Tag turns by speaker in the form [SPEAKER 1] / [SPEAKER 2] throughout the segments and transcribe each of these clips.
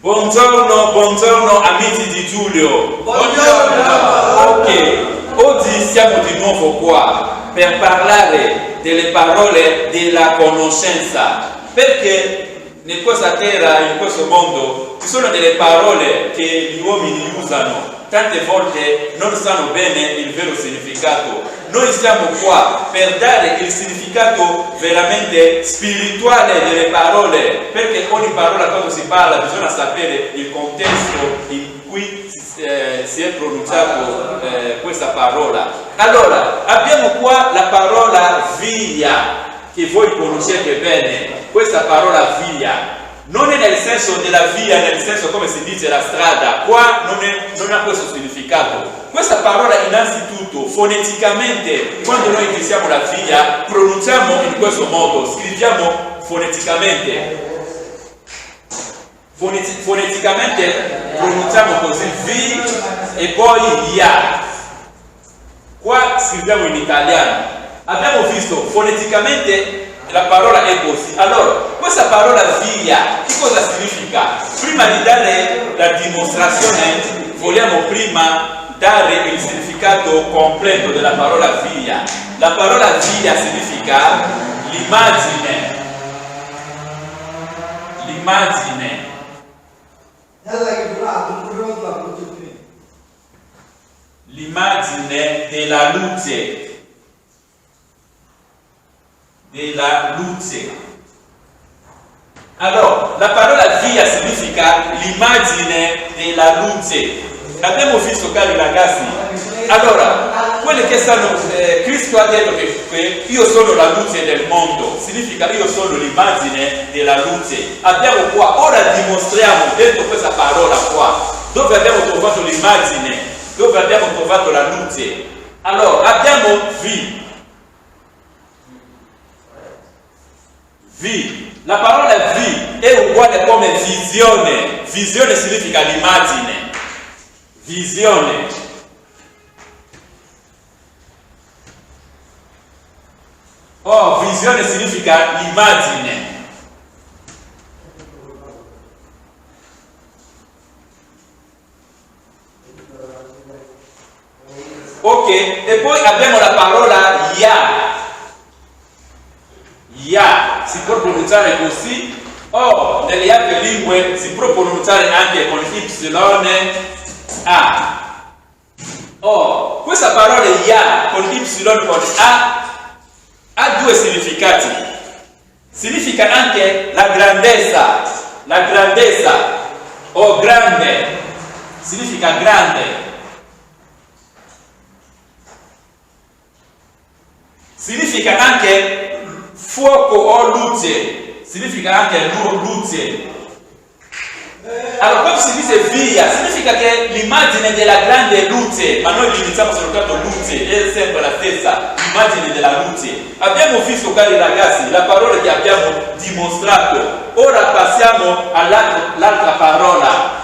[SPEAKER 1] Buongiorno, buongiorno amici di Giulio.
[SPEAKER 2] Buongiorno.
[SPEAKER 1] Ok, oggi siamo di nuovo qua per parlare delle parole della conoscenza, perché in questa terra, in questo mondo, ci sono delle parole che gli uomini usano, tante volte non sanno bene il vero significato. Noi siamo qua per dare il significato veramente spirituale delle parole, perché ogni parola, quando si parla, bisogna sapere il contesto in cui si è pronunciato questa parola. Allora, abbiamo qua la parola via, che voi conoscete bene. Questa parola via non è nel senso della via, nel senso come si dice la strada, qua non ha questo significato. Questa parola innanzitutto, foneticamente, quando noi diciamo la via, pronunciamo in questo modo, scriviamo foneticamente. Foneticamente pronunciamo così vi e poi ia. Qua scriviamo in italiano. Abbiamo visto foneticamente la parola è così. Allora, questa parola via, che cosa significa? Prima di dare la dimostrazione, vogliamo prima dare il significato completo della parola via. La parola via significa l'immagine. L'immagine. L'immagine della luce. Della luce. Allora, la parola via significa l'immagine della luce. Abbiamo visto, cari ragazzi, allora, quelli che sanno, Cristo ha detto che io sono la luce del mondo, significa io sono l'immagine della luce. Abbiamo qua, ora dimostriamo dentro questa parola qua, dove abbiamo trovato l'immagine, dove abbiamo trovato la luce. Allora, abbiamo vi. Vi, la parola vi è uguale come visione. Visione significa l'immagine. Visione. Oh, visione significa l'immagine. Ok, e poi abbiamo la parola ya. Ya si può pronunciare così, o nelle altre lingue si può pronunciare anche con Y, A. Oh, questa parola ya con Y, con A ha due significati. Significa anche la grandezza o grande, significa grande. Significa anche fuoco o luce, significa anche luce. Allora, quando si dice via, significa che l'immagine della grande luce, ma noi iniziamo soltanto luce, è sempre la stessa immagine della luce. Abbiamo visto, cari ragazzi, la parola che abbiamo dimostrato. Ora passiamo all'altra parola.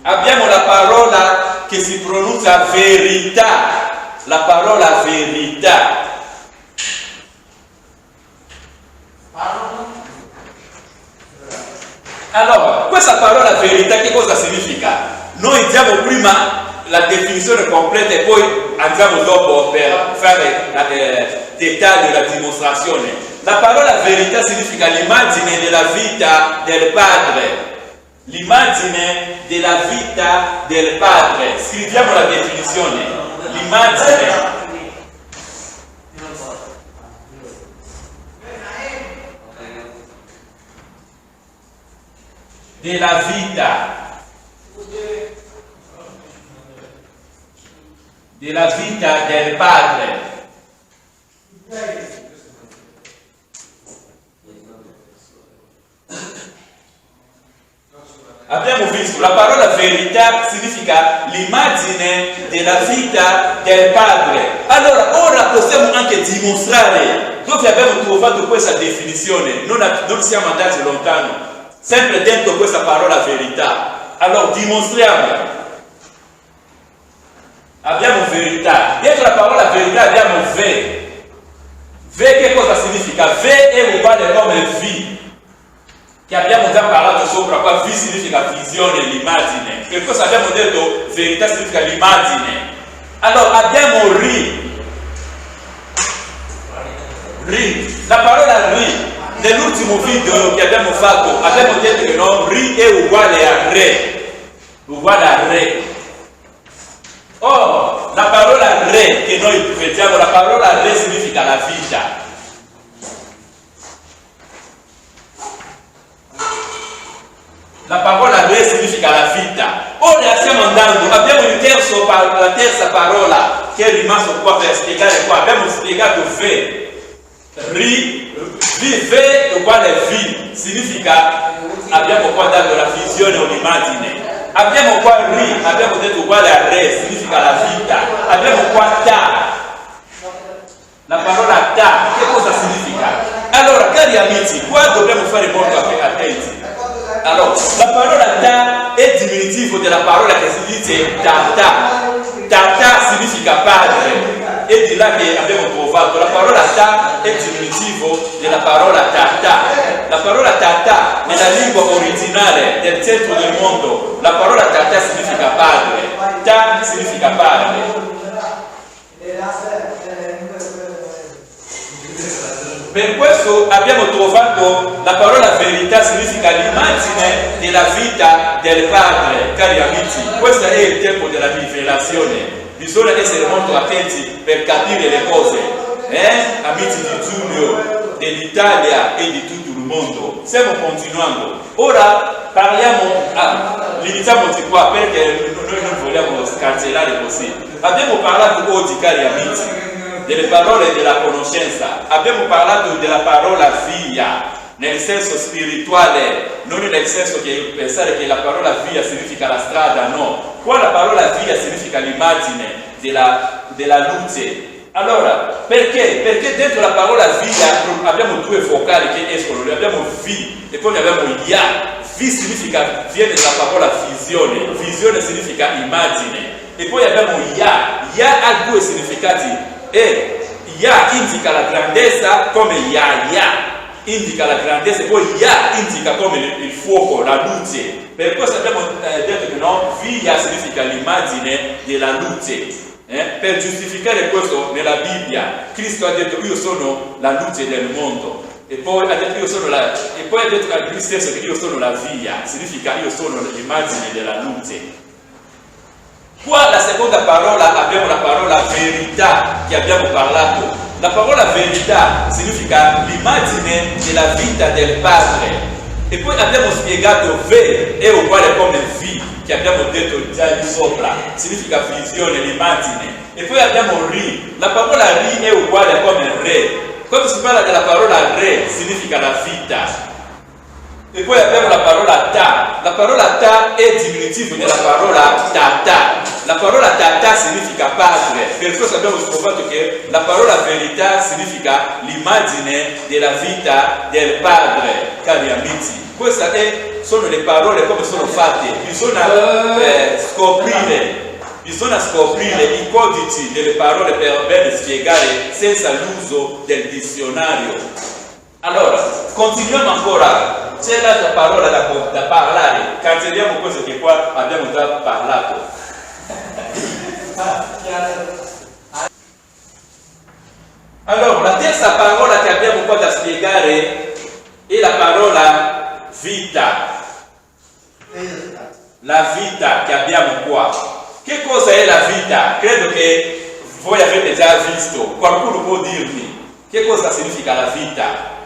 [SPEAKER 1] Abbiamo la parola che si pronuncia verità, la parola verità. Allora, questa parola verità che cosa significa? Noi diamo prima la definizione completa e poi andiamo dopo per fare dettagli, la dimostrazione. La parola verità significa l'immagine della vita del Padre. L'immagine della vita del Padre. Scriviamo la definizione. L'immagine della vita del Padre. Abbiamo visto, la parola verità significa l'immagine della vita del Padre. Allora, ora possiamo anche dimostrare dove abbiamo trovato questa definizione. Non siamo andati lontano, sempre dentro questa parola verità. Allora dimostriamo. Abbiamo verità. Dentro la parola verità abbiamo ve. Ve che cosa significa? Ve è uguale come vi. che abbiamo già parlato sopra, qua V significa visione, l'immagine. Per cosa abbiamo detto verità significa l'immagine? Allora abbiamo la parola nell'ultimo video che abbiamo fatto abbiamo detto che no, è uguale a re. Oh, la parola re che noi vediamo, la parola re significa la vita. La parola re significa la vita. Ora stiamo andando, abbiamo la terza parola che è rimasto qua per spiegare qua. Abbiamo spiegato V uguale V, significa, abbiamo qua dato la visione o l'immagine. Abbiamo qua abbiamo detto uguale a re, significa la vita. Abbiamo qua ta, la parola ta, che cosa significa? Allora, cari amici, qua dobbiamo fare molto attenti. Allora, la parola ta è diminutivo della parola che si dice tata. Tata significa padre. E di là che abbiamo trovato la parola ta è diminutivo della parola tata. La parola tata nella lingua originale del centro del mondo, la parola tata significa padre. Ta significa padre. Per questo abbiamo trovato la parola verità significa l'immagine della vita del padre. Cari amici, questo è il tempo della rivelazione. Bisogna essere molto attenti per capire le cose, amici di Giulio, dell'Italia e di tutto il mondo. Stiamo continuando. Ora limitiamoci qua perché noi non vogliamo scancellare così. Abbiamo parlato oggi, cari amici, delle parole della conoscenza. Abbiamo parlato della parola via nel senso spirituale, non nel senso che pensare che la parola via significa la strada, no. Qua la parola via significa l'immagine della luce. Allora, perché? Perché dentro la parola via abbiamo due vocali che escono, ne abbiamo V e poi ne abbiamo ia. V significa, viene dalla parola visione, visione significa immagine. E poi abbiamo ia ha due significati. E ia indica la grandezza come ia indica la grandezza, e poi ia indica come il fuoco, la luce. Per questo abbiamo detto che no, via significa l'immagine della luce. Per giustificare questo nella Bibbia, Cristo ha detto io sono la luce del mondo. E poi ha detto ha detto a lui stesso che io sono la via, significa io sono l'immagine della luce. Qua la seconda parola abbiamo la parola verità che abbiamo parlato. La parola verità significa l'immagine della vita del Padre. E poi abbiamo spiegato V è uguale come V che abbiamo detto già di sopra, significa visione, l'immagine. E poi abbiamo la parola è uguale come re. Quando si parla della parola re significa la vita. E poi abbiamo la parola ta. La parola ta è diminutivo della parola tata. La parola tata significa padre. Per questo abbiamo scoperto che la parola verità significa l'immagine della vita del padre, cari amici. Queste sono le parole come sono fatte. Bisogna scoprire i codici delle parole per bene spiegare senza l'uso del dizionario. Allora, continuiamo ancora. C'è l'altra parola da parlare. Cancelliamo questo che qua abbiamo già parlato. Allora, la terza parola che abbiamo qua da spiegare è la parola vita. La vita che abbiamo qua. Che cosa è la vita? Credo che voi avete già visto. Qualcuno può dirmi che cosa significa la vita?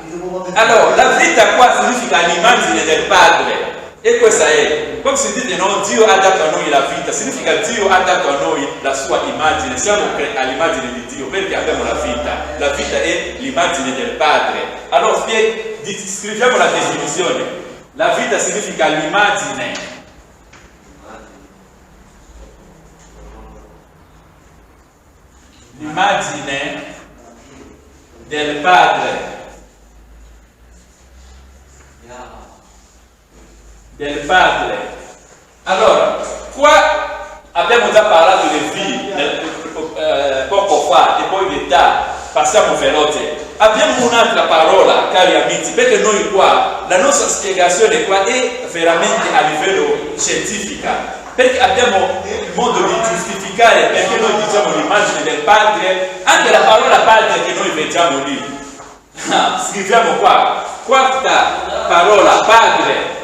[SPEAKER 1] Allora, la vita qua significa l'immagine del Padre. E questa è, come si dice, no? Dio ha dato a noi la vita, significa Dio ha dato a noi la sua immagine, siamo all'immagine di Dio perché abbiamo la vita è l'immagine del Padre. Allora scriviamo la definizione, la vita significa l'immagine del Padre. Del Padre. Allora, qua abbiamo già parlato del V poco fa e poi l'età. passiamo veloce. Abbiamo un'altra parola, cari amici, perché noi qua, la nostra spiegazione qua è veramente a livello scientifico, perché abbiamo il modo di giustificare perché noi diciamo l'immagine del Padre, anche la parola Padre che noi vediamo lì. Scriviamo qua, quarta parola, Padre.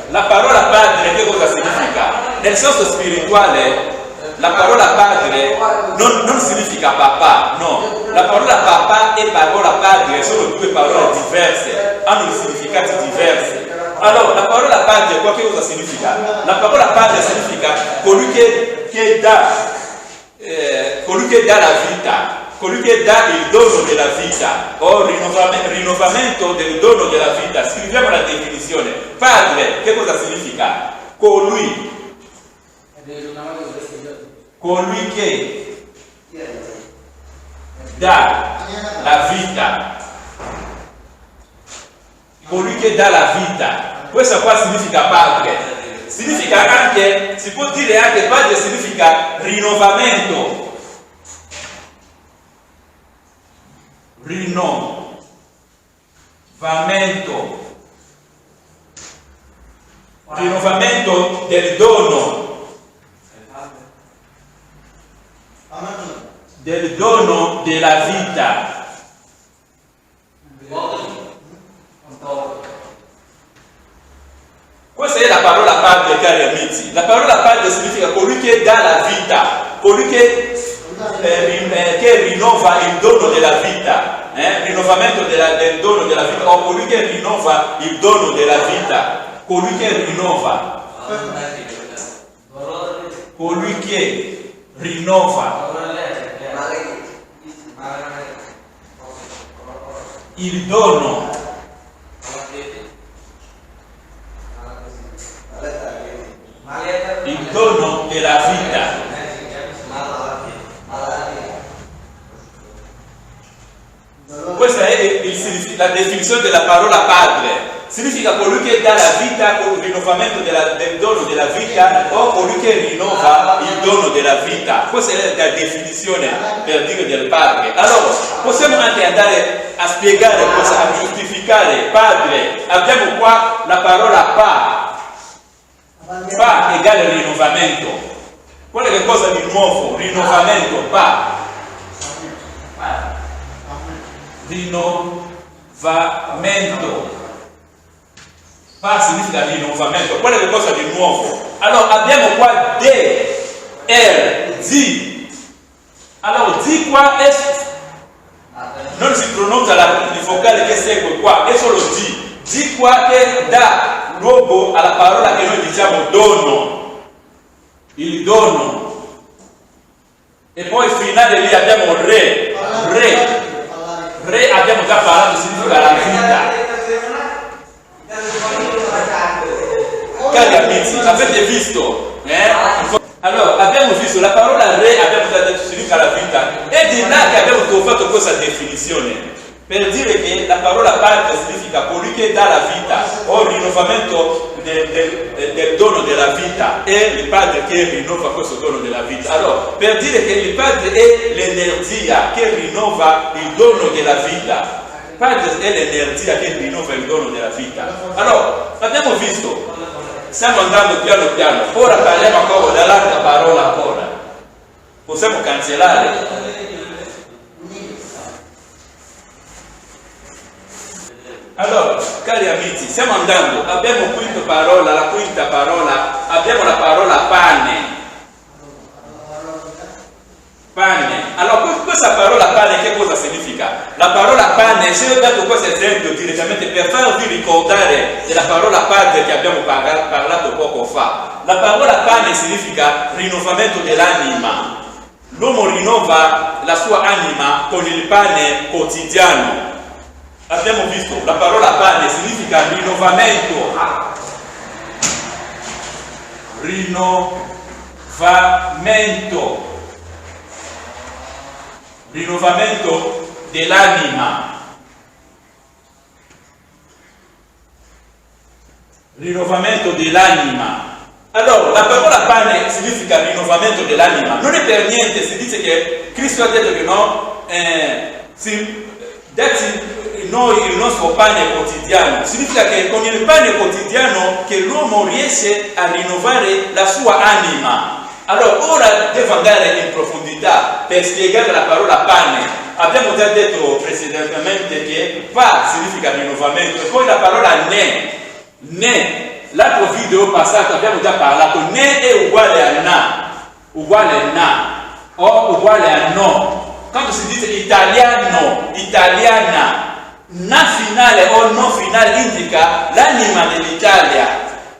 [SPEAKER 1] La parola Padre che cosa significa? Nel senso spirituale la parola Padre non significa papà, no. La parola papà e parola Padre sono due parole diverse, hanno significati diversi. Allora, la parola Padre qua che cosa significa? La parola Padre significa colui che dà la vita, colui che dà il dono della vita o rinnovamento del dono della vita. Scriviamo la definizione. Padre, che cosa significa? Colui che dà la vita. Colui che dà la vita. Questo qua significa Padre. Significa anche, si può dire anche Padre significa rinnovamento. Rinnovamento del dono della vita. Questa è la parola Padre, cari amici. La parola Padre significa colui che dà la vita, colui che rinnova il dono della vita, rinnovamento del dono della vita, o colui che rinnova il dono della vita, colui che rinnova, colui che rinnova il dono della vita. Questa è la definizione della parola Padre. Significa colui che dà la vita con il rinnovamento del dono della vita o colui che rinnova il dono della vita. Questa è la definizione per dire del Padre. Allora, possiamo anche andare a spiegare cosa, a giustificare Padre. Abbiamo qua la parola Pa. Pa egale rinnovamento. Qual è che cosa di nuovo? Rinnovamento, Pa. Rinnovamento. Pa significa rinnovamento. Qual è la cosa di nuovo? Allora abbiamo qua D, R, Z. Allora Z qua è, non si pronuncia il vocale che segue qua, è solo Z. Z qua che dà luogo alla parola che noi diciamo dono. Il dono. E poi finale lì abbiamo Re. Re abbiamo già parlato, significa la vita. Cari amici, avete visto? Allora, abbiamo visto la parola Re, abbiamo già detto significa la vita. E di là che abbiamo trovato questa definizione. Per dire che la parola Padre significa colui che dà la vita o il rinnovamento del dono della vita, è il Padre che rinnova questo dono della vita. Allora, per dire che il Padre è l'energia che rinnova il dono della vita. Il Padre è l'energia che rinnova il dono della vita. Allora, abbiamo visto, stiamo andando piano piano, ora parliamo ancora dell'altra parola ancora. Possiamo cancellare. Allora, cari amici, stiamo andando, abbiamo la quinta parola, abbiamo la parola pane. Pane. Allora, questa parola pane che cosa significa? La parola pane, se ho dato questo esempio direttamente per farvi ricordare della parola Padre che abbiamo parlato poco fa. La parola pane significa rinnovamento dell'anima. L'uomo rinnova la sua anima con il pane quotidiano. Abbiamo visto, la parola pane significa rinnovamento. Rinnovamento dell'anima. Rinnovamento dell'anima. Allora, la parola pane significa rinnovamento dell'anima. Non è per niente, si dice che Cristo ha detto che no, noi il nostro pane quotidiano. Significa che con il pane quotidiano che l'uomo riesce a rinnovare la sua anima. Allora, ora devo andare in profondità per spiegare la parola pane. Abbiamo già detto precedentemente che pa significa rinnovamento, e poi la parola ne. L'altro video passato abbiamo già parlato, ne è uguale a na, o uguale a no. Quando si dice italiano, italiana, na finale o no finale indica l'anima dell'Italia,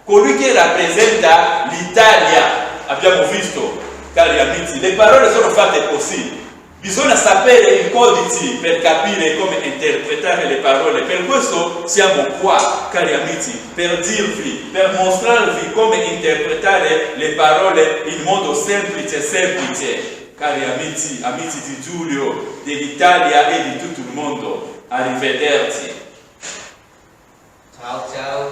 [SPEAKER 1] colui che rappresenta l'Italia. Abbiamo visto, cari amici, le parole sono fatte così. Bisogna sapere i codici per capire come interpretare le parole. Per questo siamo qua, cari amici, per dirvi, per mostrarvi come interpretare le parole in modo semplice. Cari amici, amici di Giulio, dell'Italia e di tutto il mondo, arrivederci.
[SPEAKER 2] Ciao ciao.